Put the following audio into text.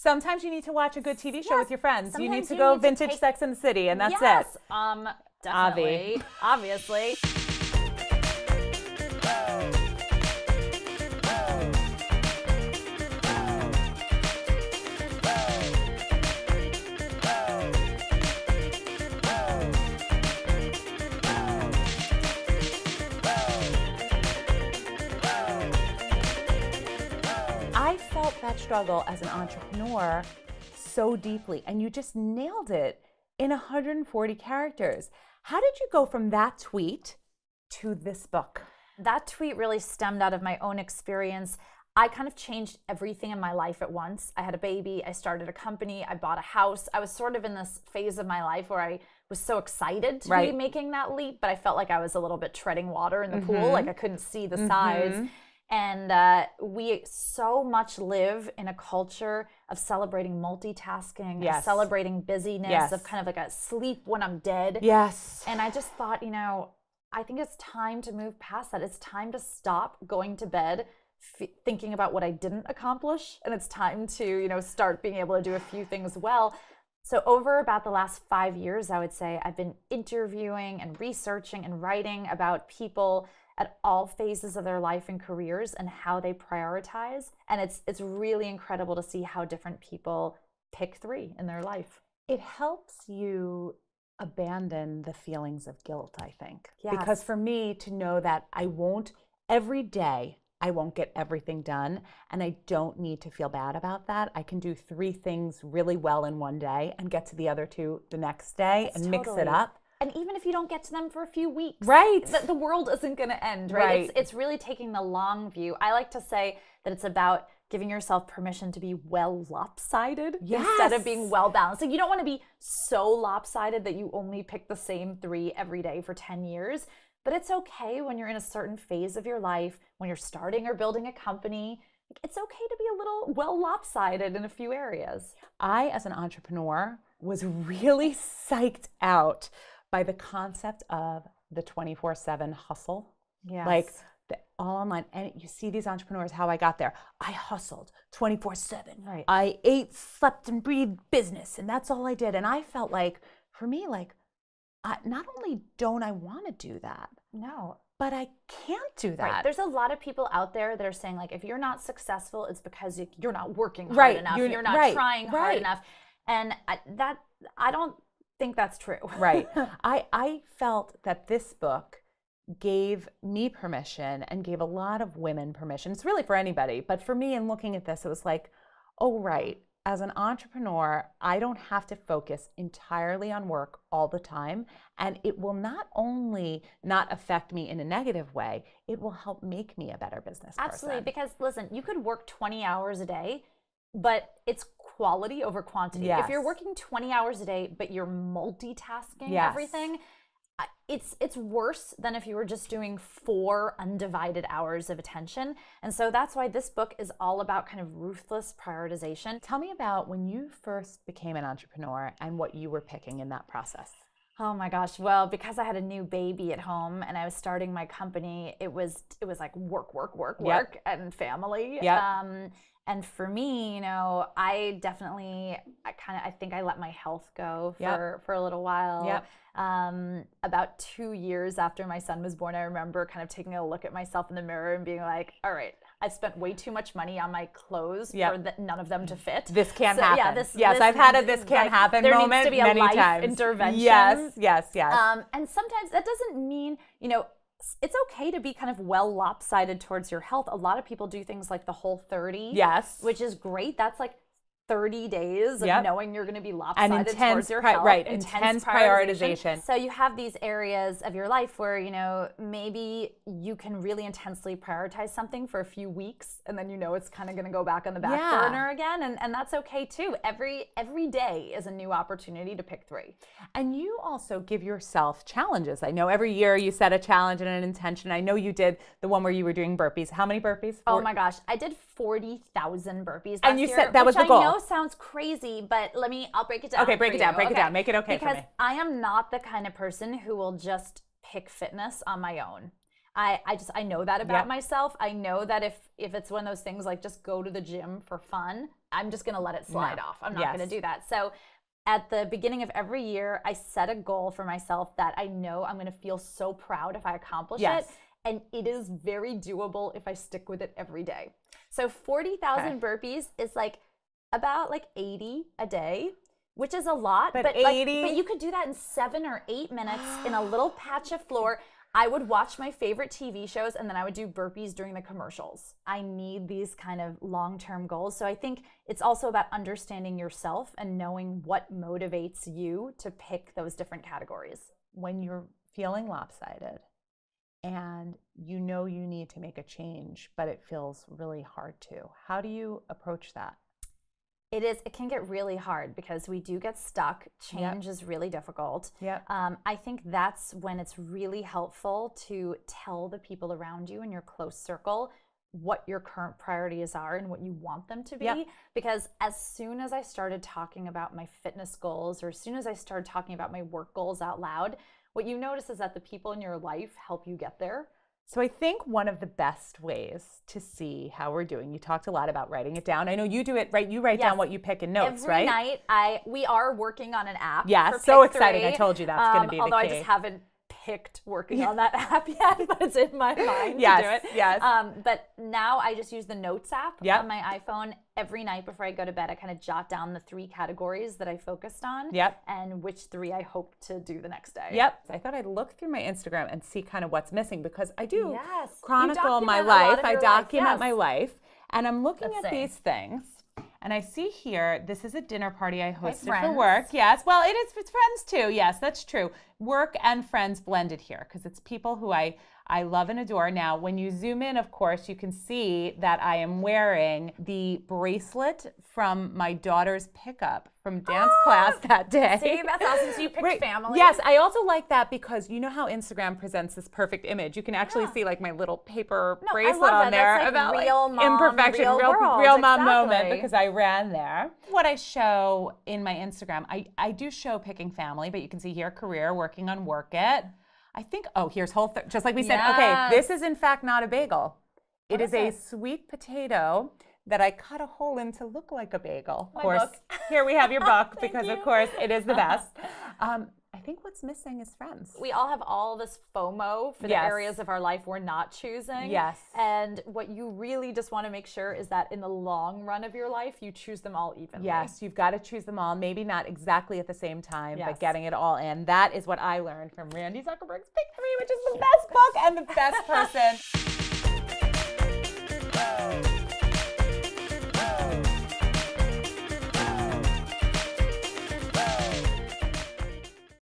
Sometimes you need to watch a good TV show with your friends. You need Sometimes to you go need to vintage take- Sex and the City, and that's Yes, it. definitely, obviously. I felt that struggle as an entrepreneur so deeply, and you just nailed it in 140 characters. How did you go from that tweet to this book? That tweet really stemmed out of my own experience. I kind of changed everything in my life at once. I had a baby, I started a company, I bought a house. I was sort of in this phase of my life where I was so excited to be making that leap, but I felt like I was a little bit treading water in the pool, like I couldn't see the size. And we so much live in a culture of celebrating multitasking, of celebrating busyness, of kind of like a sleep when I'm dead. Yes. And I just thought, I think it's time to move past that. It's time to stop going to bed thinking about what I didn't accomplish. And it's time to, start being able to do a few things well. So over about the last 5 years, I would say, I've been interviewing and researching and writing about people at all phases of their life and careers and how they prioritize. And it's really incredible to see how different people pick 3 in their life. It helps you abandon the feelings of guilt, I think. Yes. Because for me to know that every day, I won't get everything done, and I don't need to feel bad about that. I can do 3 things really well in one day and get to the other 2 the next day and mix it up. And even if you don't get to them for a few weeks, right? The world isn't going to end, right? It's really taking the long view. I like to say that it's about giving yourself permission to be well-lopsided instead of being well-balanced. Like you don't want to be so lopsided that you only pick the same 3 every day for 10 years. But it's okay when you're in a certain phase of your life, when you're starting or building a company. It's okay to be a little well-lopsided in a few areas. I, as an entrepreneur, was really psyched out by the concept of the 24/7 hustle. Yes. Like all online. And you see these entrepreneurs, how I got there. I hustled 24/7. Right. I ate, slept, and breathed business. And that's all I did. And I felt like, for me, not only don't I want to do that, no, but I can't do that. Right. There's a lot of people out there that are saying, like, if you're not successful, it's because you're not working hard enough. You're not trying hard enough. And I don't think that's true. Right. I felt that this book gave me permission and gave a lot of women permission. It's really for anybody. But for me, in looking at this, it was like, oh, right. As an entrepreneur, I don't have to focus entirely on work all the time. And it will not only not affect me in a negative way, it will help make me a better business person. Absolutely. Because listen, you could work 20 hours a day, but it's quality over quantity. Yes. If you're working 20 hours a day, but you're multitasking everything, it's worse than if you were just doing 4 undivided hours of attention. And so that's why this book is all about kind of ruthless prioritization. Tell me about when you first became an entrepreneur and what you were picking in that process. Oh my gosh. Well, because I had a new baby at home and I was starting my company, it was like work, and family. And for me, I think I let my health go for a little while. About 2 years after my son was born, I remember kind of taking a look at myself in the mirror and being like, all right, I've spent way too much money on my clothes for none of them to fit. This can't happen. Yeah, I've had a this can't happen there moment needs to be a life times. intervention. Yes. And sometimes that doesn't mean, it's okay to be kind of well lopsided towards your health. A lot of people do things like the Whole30. Yes. Which is great. That's like 30 days of knowing you're going to be lopsided and towards your health. Right, intense prioritization. So you have these areas of your life where, maybe you can really intensely prioritize something for a few weeks and then it's kind of going to go back on the back burner again. And that's okay too. Every day is a new opportunity to pick 3. And you also give yourself challenges. I know every year you set a challenge and an intention. I know you did the one where you were doing burpees. How many burpees? Oh my gosh. I did 40,000 burpees last and you year, said that was the goal. I know sounds crazy, but I'll break it down. Okay, break it down. Make it okay for me. Because I am not the kind of person who will just pick fitness on my own. I know that about myself. I know that if it's one of those things like just go to the gym for fun, I'm just going to let it slide off. I'm not going to do that. So at the beginning of every year, I set a goal for myself that I know I'm going to feel so proud if I accomplish it. And it is very doable if I stick with it every day. So 40,000 burpees is like about like 80 a day, which is a lot. But 80? But you could do that in 7 or 8 minutes in a little patch of floor. I would watch my favorite TV shows and then I would do burpees during the commercials. I need these kind of long-term goals. So I think it's also about understanding yourself and knowing what motivates you to pick those different categories. When you're feeling lopsided and you know you need to make a change, but it feels really hard to, how do you approach that? It can get really hard because we do get stuck. Change is really difficult. I think that's when it's really helpful to tell the people around you in your close circle what your current priorities are and what you want them to be. Because as soon as I started talking about my fitness goals, or as soon as I started talking about my work goals out loud, what you notice is that the people in your life help you get there. So I think one of the best ways to see how we're doing, you talked a lot about writing it down. I know you do it, right? You write down what you pick in notes, right? Every night, we are working on an app. Yeah, for so Pick exciting. 3. I told you that's going to be the key. Although I just haven't picked working on that app yet, but it's in my mind to do it. Yes. But now I just use the Notes app on my iPhone. Every night before I go to bed, I kind of jot down the 3 categories that I focused on and which 3 I hope to do the next day. I thought I'd look through my Instagram and see kind of what's missing because I do chronicle my life. I document my life. And I'm looking at these things. And I see here, this is a dinner party I hosted for work. Yes, well, it's friends too. Yes, that's true. Work and friends blended here because it's people who I love and adore. Now, when you zoom in, of course, you can see that I am wearing the bracelet from my daughter's pickup from dance class that day. See, that's awesome. So you picked family. Yes, I also like that because you know how Instagram presents this perfect image. You can actually see like my little paper bracelet on there about real mom, imperfection, real mom moment because I ran there. What I show in my Instagram, I do show picking family, but you can see here career, working on Work It. I think, here's whole, just like we said, okay, this is in fact not a bagel. It is a sweet potato that I cut a hole in to look like a bagel. Of course, here we have your book because of course it is the best. I think what's missing is friends. We all have all this FOMO for the areas of our life we're not choosing. And what you really just want to make sure is that in the long run of your life, you choose them all evenly. Yes, you've got to choose them all. Maybe not exactly at the same time, but getting it all in. That is what I learned from Randi Zuckerberg's Pick 3, which is the best book and the best person.